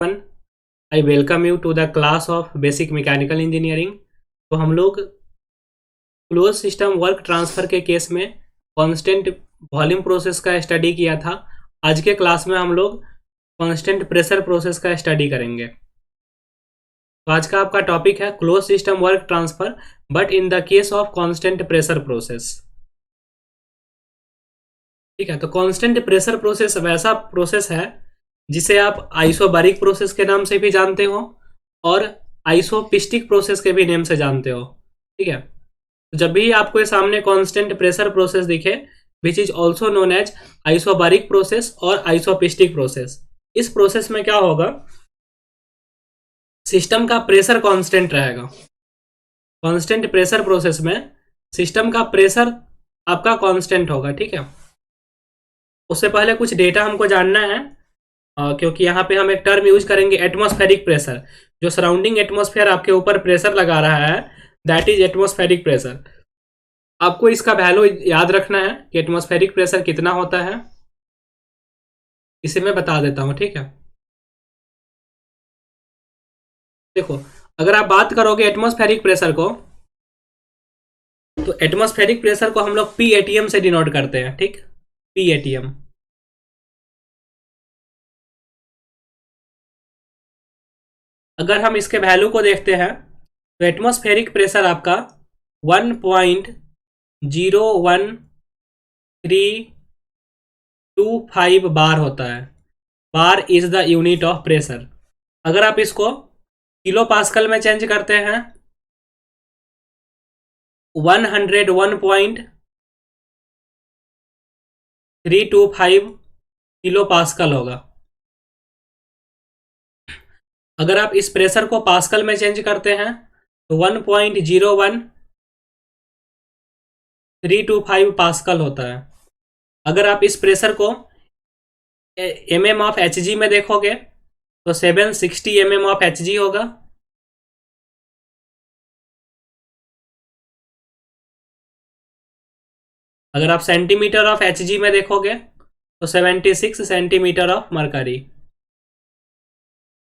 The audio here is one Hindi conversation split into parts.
I welcome you to the class of basic mechanical engineering. तो हम लोग क्लोज सिस्टम वर्क ट्रांसफ़र के केस में कांस्टेंट वॉल्यूम प्रोसेस का स्टडी किया था। आज के क्लास में हम लोग कांस्टेंट प्रेशर प्रोसेस का स्टडी करेंगे। तो आज का आपका टॉपिक है close system work transfer but in the case of constant pressure process. ठीक है, तो कांस्टेंट प्रेशर प्रोसेस वैसा प्रोसेस है जिसे आप आइसोबारिक प्रोसेस के नाम से भी जानते हो और आइसोपिस्टिक प्रोसेस के भी नेम से जानते हो। ठीक है, तो जब भी आपको ये सामने कांस्टेंट प्रेशर प्रोसेस दिखे which is also known as isobaric process और आइसोपिस्टिक प्रोसेस, इस प्रोसेस में क्या होगा, सिस्टम का प्रेशर कांस्टेंट रहेगा। कांस्टेंट प्रेशर प्रोसेस में सिस्टम का प्रेशर आपका कांस्टेंट होगा। ठीक है, उससे पहले कुछ डेटा हमको जानना है क्योंकि यहाँ पे हम एक टर्म यूज करेंगे एटमॉस्फेरिक प्रेशर। जो सराउंडिंग एटमॉस्फेयर आपके ऊपर प्रेशर लगा रहा है दैट इज एटमॉस्फेरिक प्रेशर। आपको इसका वैल्यू याद रखना है कि एटमॉस्फेरिक प्रेशर कितना होता है, इसे मैं बता देता हूँ। ठीक है, देखो अगर आप बात करोगे एटमॉस्फेरिक प्रेशर को तो एटमॉस्फेरिक प्रेशर को हम लोग पी एटीएम से डिनोट करते हैं। ठीक, पी एटीएम। अगर हम इसके वैल्यू को देखते हैं तो एटमॉस्फेरिक प्रेशर आपका 1.01325 बार होता है। Bar is the unit of pressure. अगर आप इसको किलो पास्कल में चेंज करते हैं 101.325 किलो पास्कल होगा। अगर आप इस प्रेशर को पास्कल में चेंज करते हैं तो 1.01325 पास्कल होता है। अगर आप इस प्रेशर को mm ऑफ एच जी में देखोगे तो 760 mm ऑफ एच जी होगा। अगर आप सेंटीमीटर ऑफ एच जी में देखोगे तो 76 सेंटीमीटर ऑफ मरकरी।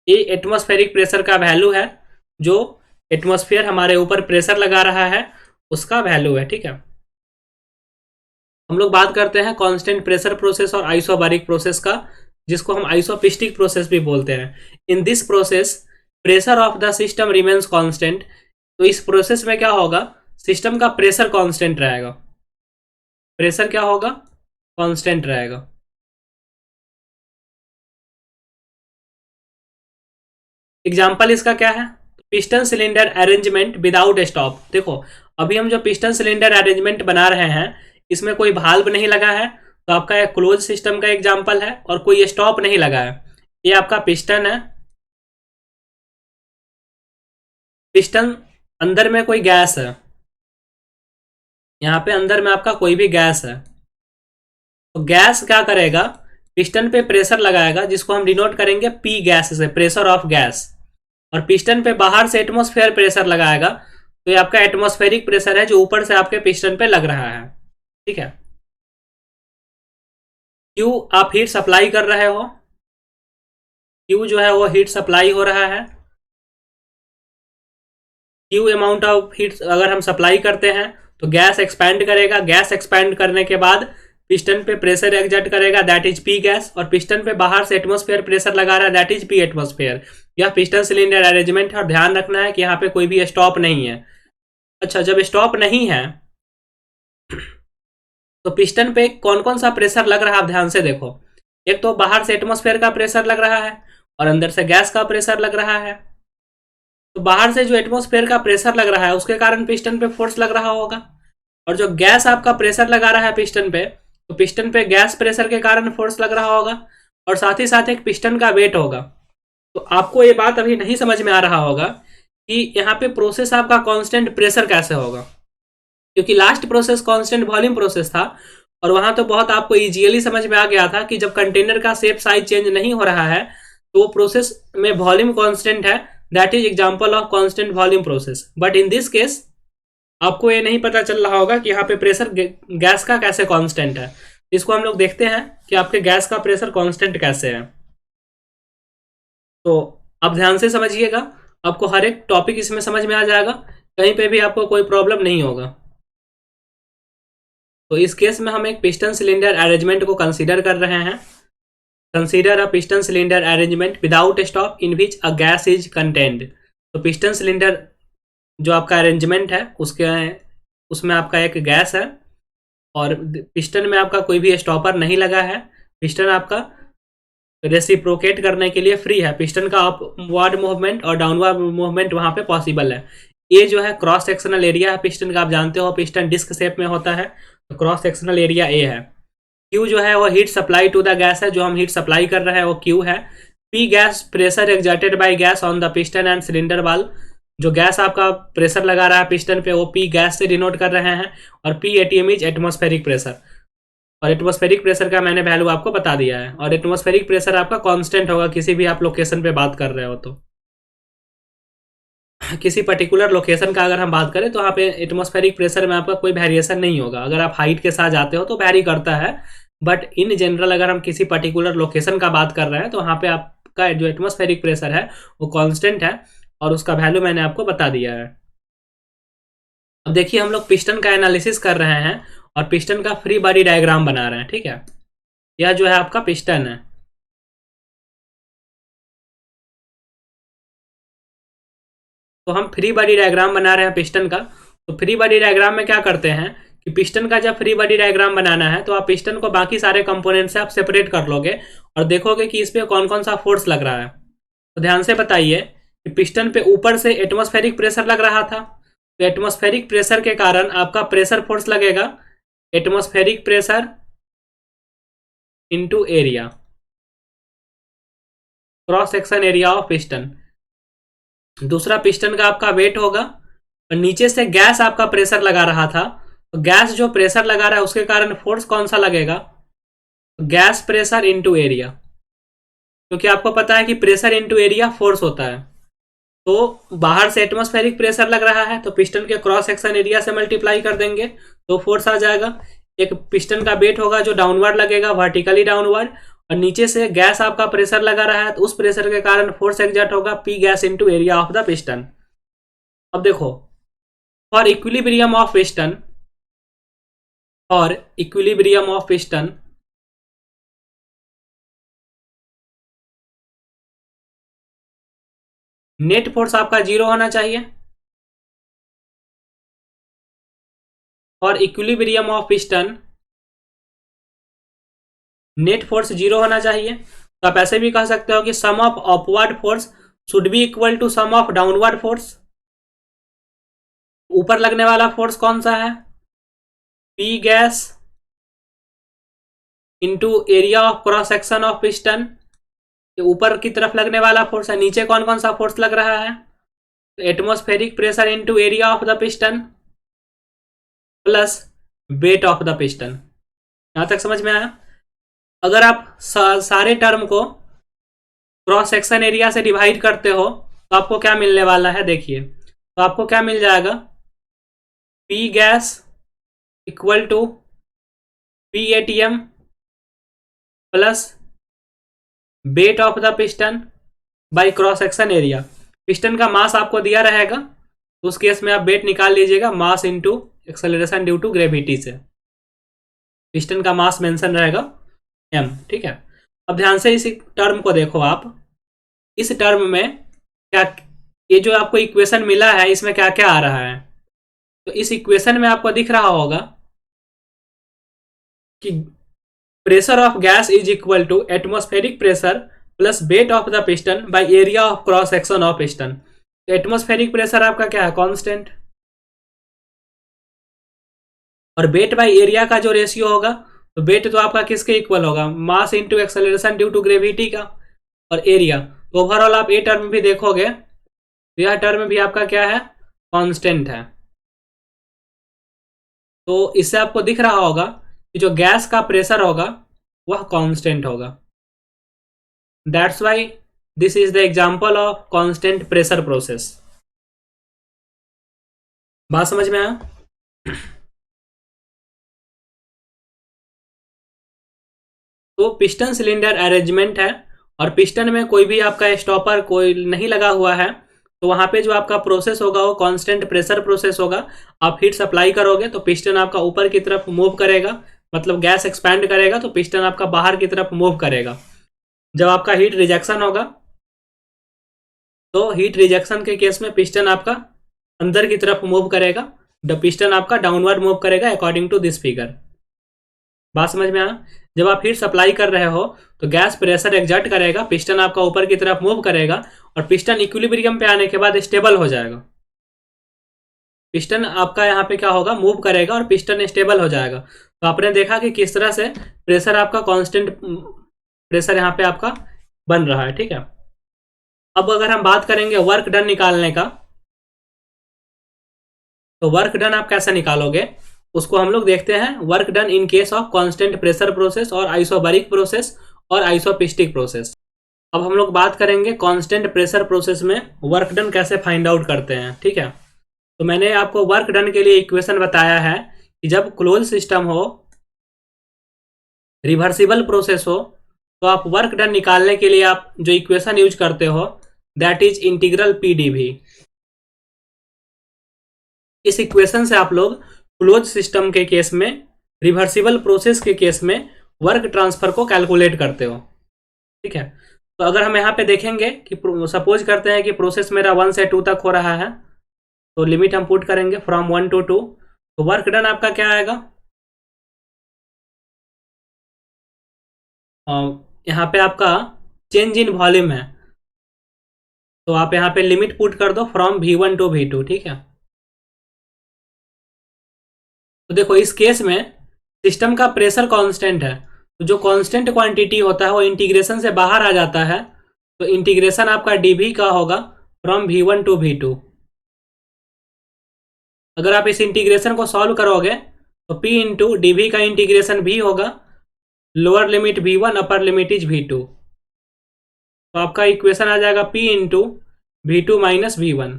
ये एटमॉस्फेरिक प्रेशर का वैल्यू है, जो एटमॉस्फेयर हमारे ऊपर प्रेशर लगा रहा है उसका वैल्यू है। ठीक है, हम लोग बात करते हैं कांस्टेंट प्रेशर प्रोसेस और आइसोबारिक प्रोसेस का, जिसको हम आइसोपिस्टिक प्रोसेस भी बोलते हैं। In this process pressure of the system remains constant. तो इस प्रोसेस में क्या होगा, सिस्टम का प्रेशर कांस्टेंट रहेगा। प्रेशर क्या होगा, कांस्टेंट रहेगा। एग्जाम्पल इसका क्या है, piston cylinder arrangement without stop. देखो अभी हम जो पिस्टन सिलेंडर अरेंजमेंट बना रहे हैं इसमें कोई भाल्व नहीं लगा है, तो आपका एक क्लोज सिस्टम का एग्जाम्पल है और कोई स्टॉप नहीं लगा है। ये आपका पिस्टन है, पिस्टन अंदर में कोई गैस है, यहाँ पे अंदर में आपका कोई भी गैस है। तो गैस क्या करेगा, पिस्टन पे प्रेशर लगाएगा जिसको हम डिनोट करेंगे पी गैस से, प्रेशर ऑफ गैस। और पिस्टन पे बाहर से एटमॉस्फेयर प्रेशर लगाएगा, तो ये आपका एटमॉस्फेरिक प्रेशर है जो ऊपर से आपके पिस्टन पे लग रहा है। ठीक है, क्यू आप हीट सप्लाई कर रहे हो, क्यू जो है वो हीट सप्लाई हो रहा है। क्यू अमाउंट ऑफ हीट अगर हम सप्लाई करते हैं तो गैस एक्सपैंड करेगा। गैस एक्सपैंड करने के बाद पिस्टन पे प्रेशर एग्जर्ट करेगा दैट इज पी गैस, और पिस्टन पे बाहर से एटमॉस्फेयर प्रेशर लगा रहा है दैट इज पी एटमॉस्फेयर। यह पिस्टन सिलेंडर अरेंजमेंट है और ध्यान रखना है कि यहाँ पे कोई भी स्टॉप नहीं है। अच्छा, जब स्टॉप नहीं है तो पिस्टन पे कौन कौन सा प्रेशर लग रहा है आप ध्यान से देखो। एक तो बाहर से एटमॉस्फेयर का प्रेशर लग रहा है और अंदर से गैस का प्रेशर लग रहा है। तो बाहर से जो एटमॉस्फेयर का प्रेशर लग रहा है उसके कारण पिस्टन पे फोर्स लग रहा होगा, और जो गैस आपका प्रेशर लगा रहा है पिस्टन पे, तो पिस्टन पे गैस प्रेशर के कारण फोर्स लग रहा होगा, और साथ ही साथ एक पिस्टन का वेट होगा। तो आपको ये बात अभी नहीं समझ में आ रहा होगा कि यहाँ पे प्रोसेस आपका कांस्टेंट प्रेशर कैसे होगा, क्योंकि last process constant volume process था और वहां तो बहुत आपको इजीली समझ में आ गया था कि जब कंटेनर का शेप साइज चेंज नहीं हो रहा है तो वो प्रोसेस में वॉल्यूम कांस्टेंट है, that is example of constant volume process. But in this case आपको ये नहीं पता चल रहा होगा कि यहाँ पे प्रेशर गैस का कैसे कांस्टेंट है। इसको हम लोग देखते हैं कि आपके गैस का प्रेशर कांस्टेंट कैसे है। तो आप ध्यान से समझिएगा, आपको हर एक टॉपिक इसमें समझ में आ जाएगा, कहीं पे भी आपको कोई प्रॉब्लम नहीं होगा। तो इस केस में हम एक पिस्टन सिलेंडर अरेंजमेंट को कंसीडर कर रहे हैं। Consider a piston cylinder arrangement without stop in which a gas is contained. तो पिस्टन सिलेंडर जो आपका अरेंजमेंट है उसके उसमें आपका एक गैस है और पिस्टन में आपका कोई भी स्टॉपर नहीं लगा है। पिस्टन आपका रेसिप्रोकेट करने के लिए फ्री है। पिस्टन का अपवर्ड मूवमेंट और डाउनवर्ड मूवमेंट वहां पे पॉसिबल है। ये जो है क्रॉस सेक्शनल एरिया है पिस्टन का, आप जानते हो पिस्टन डिस्क शेप में होता है, तो क्रॉस सेक्शनल एरिया ए है। क्यू जो है वो heat supply to the gas है, जो हम हीट सप्लाई कर रहे हैं वो क्यू है। P gas pressure exerted by gas on the piston and cylinder वाल। जो गैस आपका प्रेशर लगा रहा है पिस्टन पे वो पी गैस से डिनोट कर रहे हैं। और P ATM is atmospheric pressure, और एटमॉस्फेरिक प्रेशर का मैंने वैल्यू आपको बता दिया है। और एटमॉस्फेरिक प्रेशर आपका कांस्टेंट होगा किसी भी आप लोकेशन पे बात कर रहे हो तो। किसी पर्टिकुलर लोकेशन का अगर हम बात करें तो वहाँ पे एटमॉस्फेरिक प्रेशर में आपका कोई वेरिएशन नहीं होगा। अगर आप हाइट के साथ जाते हो तो वैरी करता है, बट इन जनरल अगर हम किसी पर्टिकुलर लोकेशन का बात कर रहे हैं तो वहाँ पे आपका जो एटमॉस्फेरिक प्रेशर है वो कांस्टेंट है, और उसका वैल्यू मैंने आपको बता दिया है। अब देखिए हम लोग पिस्टन का एनालिसिस कर रहे हैं और पिस्टन का फ्री बॉडी डायग्राम बना रहे हैं, ठीक है। यह जो है आपका पिस्टन है। तो हम फ्री बॉडी डायग्राम बना रहे हैं पिस्टन का। तो फ्री बॉडी डायग्राम में क्या करते हैं कि पिस्टन का जब फ्री बॉडी डायग्राम बनाना है तो आप पिस्टन को बाकी सारे कंपोनेंट से आप सेपरेट कर लोगे और देखोगे कि इस पे कौन कौन सा फोर्स लग रहा है। तो ध्यान से बताइए कि पिस्टन पे ऊपर से एटमॉस्फेरिक प्रेशर लग रहा था, तो एटमॉस्फेरिक प्रेशर के कारण आपका प्रेशर फोर्स लगेगा, atmospheric pressure into area, cross section area of piston. दूसरा पिस्टन का आपका वेट होगा, और नीचे से गैस आपका प्रेशर लगा रहा था, तो गैस जो प्रेशर लगा रहा है उसके कारण फोर्स कौन सा लगेगा, गैस प्रेशर इंटू एरिया। क्योंकि आपको पता है कि प्रेशर इंटू एरिया फोर्स होता है। तो बाहर से एटमॉस्फेरिक प्रेशर लग रहा है तो पिस्टन के क्रॉस सेक्शन एरिया से मल्टीप्लाई कर देंगे तो फोर्स आ जाएगा। एक पिस्टन का वेट होगा जो डाउनवर्ड लगेगा, वर्टिकली डाउनवर्ड, और नीचे से गैस आपका प्रेशर लगा रहा है तो उस प्रेशर के कारण फोर्स एग्जर्ट होगा P gas into area of the piston. अब देखो, फॉर इक्विलिब्रियम ऑफ पिस्टन, और equilibrium of piston net force आपका जीरो होना चाहिए। और equilibrium of piston net force zero होना चाहिए। तो आप ऐसे भी कह सकते हो कि sum of upward force should be equal to sum of downward force. ऊपर लगने वाला फोर्स कौन सा है, P gas into area of cross section of piston. ये ऊपर की तरफ लगने वाला फोर्स है। नीचे कौन कौन सा फोर्स लग रहा है, atmospheric pressure into area of the piston plus weight of the piston. यहां तक समझ में आया। अगर आप सारे टर्म को क्रॉस सेक्शन एरिया से डिवाइड करते हो तो आपको क्या मिलने वाला है, देखिए तो आपको क्या मिल जाएगा, P gas equal to P ATM plus weight of the piston by cross section area. Piston का मास आपको दिया रहेगा तो उस केस में आप वेट निकाल लीजिएगा, mass into acceleration due to gravity से। पिस्टन का मास मेंशन रहेगा m, ठीक है। अब ध्यान से इस टर्म को देखो आप। इस टर्म में क्या, ये जो आपको इक्वेशन मिला है इसमें क्या क्या आ रहा है, तो इस इक्वेशन में आपको दिख रहा होगा कि pressure of gas is equal to atmospheric pressure plus weight of the piston by area of cross section of piston. तो एटमॉस्फेरिक प्रेशर आपका क्या है, कांस्टेंट, और वेट बाय एरिया का जो रेशियो होगा, तो वेट तो आपका किसके इक्वल होगा, mass into acceleration due to gravity का, और एरिया। तो ओवरऑल आप ये टर्म भी देखोगे तो यह टर्म भी आपका क्या है, कांस्टेंट है। तो इससे आपको दिख रहा होगा कि जो गैस का प्रेशर होगा वह कांस्टेंट होगा। That's why this is the example of constant pressure process. बात समझ में आया। तो पिस्टन सिलेंडर अरेंजमेंट है और पिस्टन में कोई भी आपका स्टॉपर कोई नहीं लगा हुआ है, तो वहां पे जो आपका प्रोसेस होगा वो कांस्टेंट प्रेशर प्रोसेस होगा। आप हीट सप्लाई करोगे तो पिस्टन आपका ऊपर की तरफ मूव करेगा, मतलब गैस एक्सपैंड करेगा तो पिस्टन आपका बाहर की तरफ मूव करेगा। जब आपका हीट रिजेक्शन होगा तो हीट रिजेक्शन के केस में पिस्टन आपका अंदर की तरफ मूव करेगा, पिस्टन आपका डाउनवर्ड मूव करेगा अकॉर्डिंग टू दिस फिगर। बात समझ में आया? जब आप हीट सप्लाई कर रहे हो तो गैस प्रेशर एग्जर्ट करेगा, पिस्टन आपका ऊपर की तरफ मूव करेगा और पिस्टन इक्विलिब्रियम पे आने के बाद स्टेबल हो जाएगा। पिस्टन आपका यहाँ पे क्या होगा, मूव करेगा और पिस्टन स्टेबल हो जाएगा। तो आपने देखा कि किस तरह से प्रेशर आपका कांस्टेंट प्रेशर यहाँ पे आपका बन रहा है। ठीक है, अब अगर हम बात करेंगे वर्क डन निकालने का, तो वर्क डन आप कैसे निकालोगे उसको हम लोग देखते हैं। Work done in case of constant pressure process और आइसोबैरिक प्रोसेस और आइसोपिस्टिक प्रोसेस। अब हम लोग बात करेंगे कांस्टेंट प्रेशर प्रोसेस में वर्क डन कैसे फाइंड आउट करते हैं। ठीक है, तो मैंने आपको वर्क डन के लिए इक्वेशन बताया है कि जब क्लोज सिस्टम हो, रिवर्सिबल प्रोसेस हो, तो आप वर्क डन निकालने के लिए आप जो इक्वेशन यूज करते हो दैट इज इंटीग्रल पीडीवी। इस इक्वेशन से आप लोग क्लोज सिस्टम के केस में, रिवर्सिबल प्रोसेस के केस में वर्क ट्रांसफर को कैलकुलेट करते हो। ठीक है, तो अगर हम यहाँ पे देखेंगे कि सपोज करते हैं कि प्रोसेस मेरा 1 से 2 तक हो रहा है, तो लिमिट हम पुट करेंगे फ्रॉम 1 to 2, तो वर्क डन आपका क्या आएगा, यहाँ पे आपका चेंज इन वॉल्यूम है, तो आप यहाँ पे लिमिट पुट कर दो फ्रॉम V1 to V2। ठीक है, तो देखो इस केस में सिस्टम का प्रेशर कांस्टेंट है, तो जो कांस्टेंट क्वांटिटी होता है वो इंटीग्रेशन से बाहर आ जाता है, तो इंटीग्रेशन आपका dV का होगा फ्रॉम V1 to V2। अगर आप इस इंटीग्रेशन को सॉल्व करोगे तो P इंटू डी का इंटीग्रेशन भी होगा, lower limit V1 upper limit is V2, तो आपका इक्वेशन आ जाएगा P into V2 minus V1।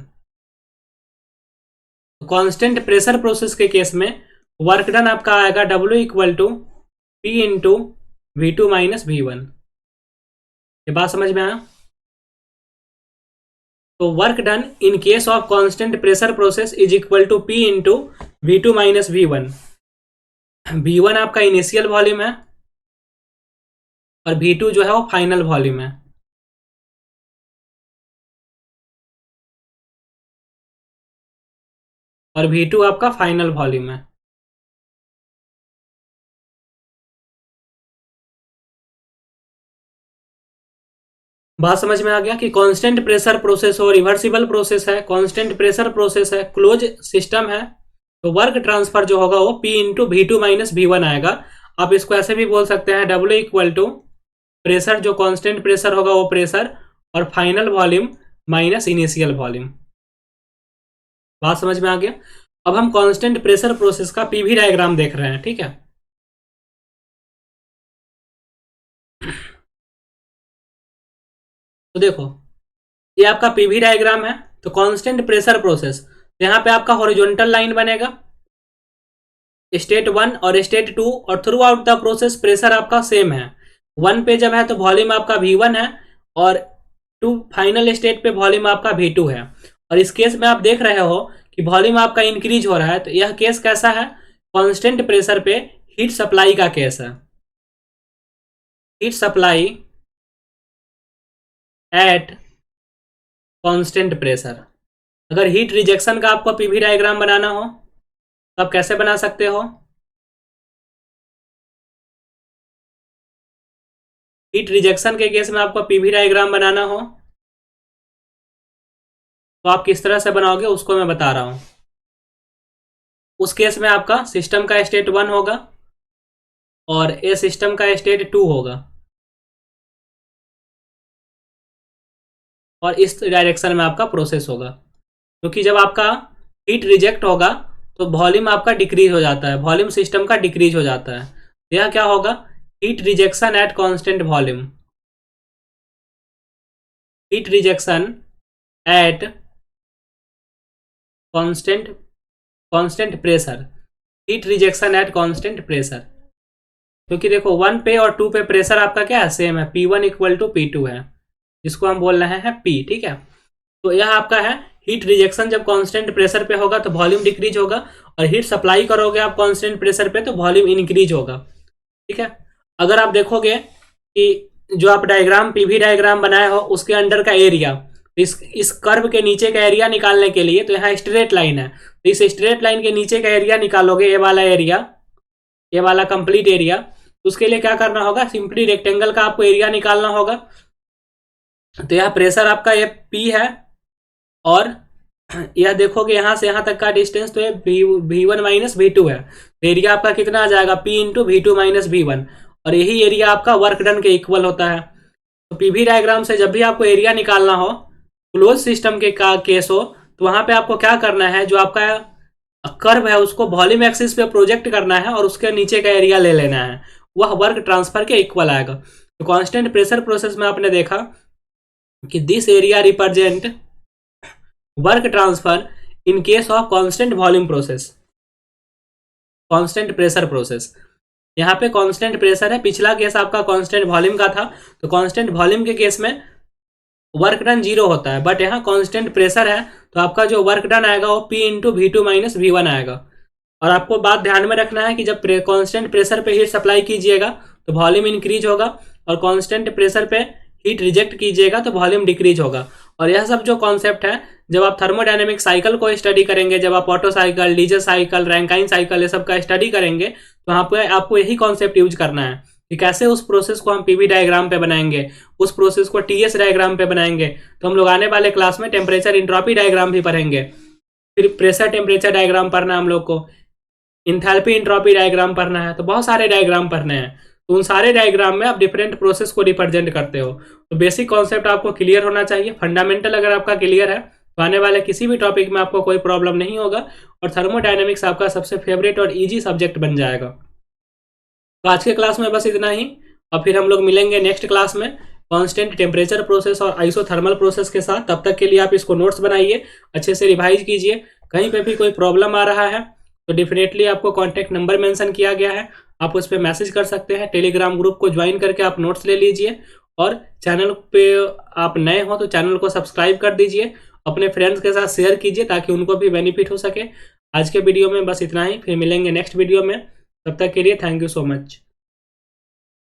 Constant pressure process के केस में वर्क डन आपका आएगा W equal to P into V2 minus V1। ये बात समझ में आया? तो work done in case of constant pressure process is equal to P into V2 minus V1। V1 आपका इनिशियल वॉल्यूम है और V2 जो है वो फाइनल वॉल्यूम है। और V2 आपका फाइनल वॉल्यूम है। बात समझ में आ गया कि कांस्टेंट प्रेशर प्रोसेस हो, रिवर्सिबल प्रोसेस है, कांस्टेंट प्रेशर प्रोसेस है, क्लोज सिस्टम है, तो वर्क ट्रांसफर जो होगा वो P into V2 minus V1 आएगा। आप इसको ऐसे भी बोल सकते हैं W इक्वल टू प्रेशर, जो कांस्टेंट प्रेशर होगा वो प्रेशर, और final volume minus initial volume. बात समझ में आ गया? अब हम कांस्टेंट प्रेशर प्रोसेस का पीवी डायग्राम देख रहे हैं। ठीक है, तो देखो ये आपका पीवी डायग्राम है। तो कांस्टेंट प्रेशर प्रोसेस, तो यहाँ पे आपका हॉरिजॉन्टल लाइन बनेगा, स्टेट 1 और स्टेट 2, और through out the process pressure आपका सेम है। 1 पे जब है तो वॉल्यूम आपका V1 है, और 2 फाइनल स्टेट पे वॉल्यूम आपका V2 है। और इस केस में आप देख रहे हो कि वॉल्यूम आपका इंक्रीज हो रहा है, तो यह केस कैसा है, कांस्टेंट प्रेशर पे हीट सप्लाई का केस है। Heat supply at constant pressure. अगर हीट रिजेक्शन का आपको पीवी डायग्राम बनाना हो तो आप कैसे बना सकते हो, हीट रिजेक्शन के केस में आपको पीवी डायग्राम बनाना हो तो आप किस तरह से बनाओगे उसको मैं बता रहा हूं। उस केस में आपका सिस्टम का स्टेट 1 होगा और ए सिस्टम का स्टेट 2 होगा, और इस डायरेक्शन में आपका प्रोसेस होगा। क्योंकि जब आपका हीट रिजेक्ट होगा तो वॉल्यूम आपका डिक्रीज हो जाता है, वॉल्यूम सिस्टम का डिक्रीज हो जाता है। यह क्या होगा, heat rejection at constant volume, heat rejection at constant pressure, heat rejection at constant pressure. क्योंकि देखो 1 पे और 2 पे प्रेशर आपका क्या है, सेम है, P1 इक्वल टू P2 है, जिसको हम बोल रहे हैं P, ठीक है। तो यह आपका है हीट रिजेक्शन, जब कांस्टेंट प्रेशर पे होगा तो वॉल्यूम डिक्रीज होगा, और हीट सप्लाई करोगे आप कांस्टेंट प्रेशर पे तो वॉल्यूम इंक्रीज होगा, ठीक है। अगर आप देखोगे कि जो आप डायग्राम पीवी डायग्राम बनाए हो उसके अंडर का एरिया, इस कर्व के नीचे का एरिया निकालने के लिए तो यहाँ स्ट्रेट लाइन है, तो इस स्ट्रेट लाइन के नीचे का एरिया निकालोगे, ये वाला एरिया, ये वाला कंप्लीट एरिया, तो उसके लिए क्या करना होगा, सिंपली रेक्टेंगल का आपको एरिया निकालना होगा। तो यह प्रेशर आपका ये P है, और यह देखोगे यहाँ से यहाँ तक का डिस्टेंस तो ये V1 माइनस V2 है, तो एरिया आपका कितना आ जाएगा, P into V2 minus V1, और यही एरिया आपका वर्क डन के इक्वल होता है। तो पीवी डायग्राम से जब भी आपको एरिया निकालना हो, क्लोज सिस्टम के केस हो, तो वहां पे आपको क्या करना है, जो आपका कर्व है उसको वॉल्यूम एक्सिस पे प्रोजेक्ट करना है और उसके नीचे का एरिया ले लेना है, वह वर्क ट्रांसफर के इक्वल आएगा। तो कांस्टेंट प्रेशर प्रोसेस में आपने देखा कि this area represent work transfer in case of constant volume process, constant pressure process. यहाँ पे कांस्टेंट प्रेशर है, पिछला केस आपका कांस्टेंट वॉल्यूम का था, तो कांस्टेंट वॉल्यूम के केस में वर्क डन 0 होता है, बट यहाँ कांस्टेंट प्रेशर है तो आपका जो वर्क डन आएगा वो P into V2 minus V1 आएगा। और आपको बात ध्यान में रखना है कि जब कांस्टेंट प्रेशर पे हीट सप्लाई कीजिएगा तो वॉल्यूम इंक्रीज होगा, और कांस्टेंट प्रेशर पे हीट रिजेक्ट कीजिएगा तो वॉल्यूम डिक्रीज होगा। और यह सब जो कॉन्सेप्ट है, जब आप थर्मोडायनेमिक साइकिल को स्टडी करेंगे, जब आप auto cycle, diesel cycle, Rankine cycle, ये सब का स्टडी करेंगे, तो वहाँ पे आपको यही कॉन्सेप्ट यूज करना है कि कैसे उस प्रोसेस को हम पीवी डायग्राम पे बनाएंगे, उस प्रोसेस को टीएस डायग्राम पे बनाएंगे। तो हम लोग आने वाले क्लास में टेम्परेचर इंट्रोपी डायग्राम भी पढ़ेंगे, फिर प्रेशर टेम्परेचर डायग्राम पढ़ना हम लोग को, इंथैल्पी इंट्रोपी डायग्राम पढ़ना है, तो बहुत सारे डायग्राम पढ़ने हैं। तो उन सारे डायग्राम में आप डिफरेंट प्रोसेस को रिप्रेजेंट करते हो, तो बेसिक कॉन्सेप्ट आपको क्लियर होना चाहिए। फंडामेंटल अगर आपका क्लियर है तो आने वाले किसी भी टॉपिक में आपको कोई प्रॉब्लम नहीं होगा, और थर्मोडायनेमिक्स आपका सबसे फेवरेट और इजी सब्जेक्ट बन जाएगा। तो आज के क्लास में बस इतना ही, और फिर हम लोग मिलेंगे नेक्स्ट क्लास में कांस्टेंट टेम्परेचर प्रोसेस और आइसोथर्मल प्रोसेस के साथ। तब तक के लिए आप इसको नोट्स बनाइए, अच्छे से रिवाइज कीजिए। कहीं पे भी कोई प्रॉब्लम आ रहा है तो डेफिनेटली आपको कॉन्टैक्ट नंबर मेंशन किया गया है, आप उस पर मैसेज कर सकते हैं। टेलीग्राम ग्रुप को ज्वाइन करके आप नोट्स ले लीजिए, और चैनल पे आप नए हो तो चैनल को सब्सक्राइब कर दीजिए, अपने फ्रेंड्स के साथ शेयर कीजिए ताकि उनको भी बेनिफिट हो सके। आज के वीडियो में बस इतना ही, फिर मिलेंगे नेक्स्ट वीडियो में, तब तक के लिए थैंक यू सो मच।